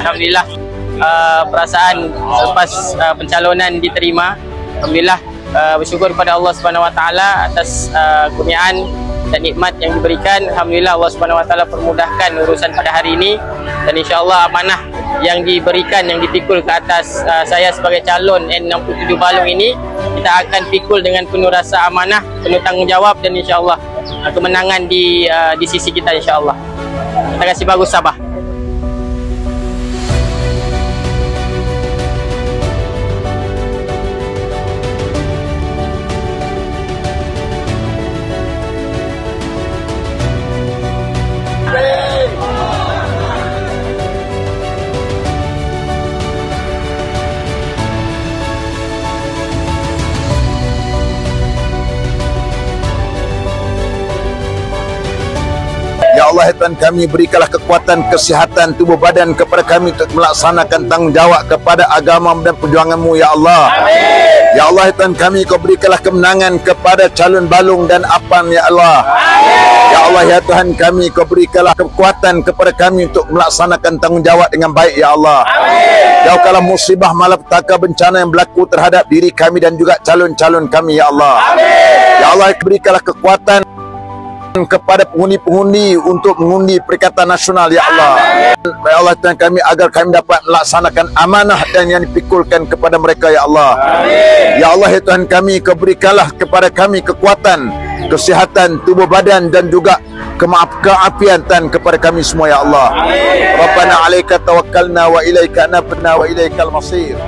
Alhamdulillah perasaan selepas pencalonan diterima. Alhamdulillah bersyukur kepada Allah Subhanahu Wa Taala atas kurniaan dan nikmat yang diberikan. Alhamdulillah Allah Subhanahu Wa Taala permudahkan urusan pada hari ini, dan insya-Allah amanah yang diberikan, yang dipikul ke atas saya sebagai calon N67 Balong ini, kita akan pikul dengan penuh rasa amanah, penuh tanggungjawab, dan insya-Allah kemenangan di sisi kita insya-Allah. Terima kasih, bagus, Sabah. Ya Allah, ya Tuhan kami, berikanlah kekuatan, kesihatan tubuh badan kepada kami untuk melaksanakan tanggungjawab kepada agama dan perjuangan-Mu, Ya Allah. Amin. Ya Allah, ya Tuhan kami, Kau berikanlah kemenangan kepada calon Balong dan Apan, Ya Allah. Amin. Ya Allah, ya Tuhan kami, Kau berikanlah kekuatan kepada kami untuk melaksanakan tanggungjawab dengan baik, Ya Allah. Amin. Jauhkanlah musibah, malapetaka, bencana yang berlaku terhadap diri kami dan juga calon-calon kami, Ya Allah. Amin. Ya Allah, berikanlah kekuatan kepada pengundi-pengundi untuk mengundi Perikatan Nasional, Ya Allah. Ya Allah, Tuhan kami, agar kami dapat melaksanakan amanah dan yang dipikulkan kepada mereka, Ya Allah. Amin. Ya Allah, ya Tuhan kami, Kau berikanlah kepada kami kekuatan, kesihatan tubuh badan dan juga keafiatan kepada kami semua, Ya Allah. Amin. Rabbana 'alaika tawakkalna wa ilaika anabna wa ilaikal masir.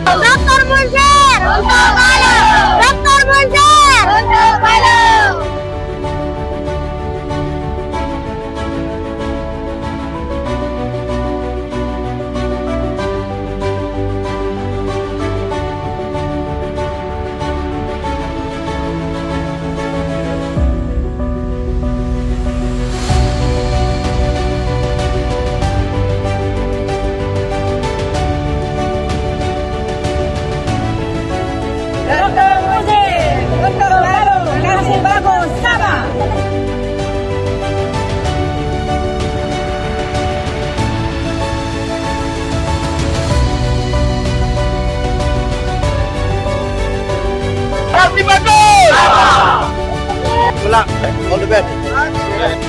Dr. Munzir untuk Balong. Dr. Munzir untuk Balong. All the best.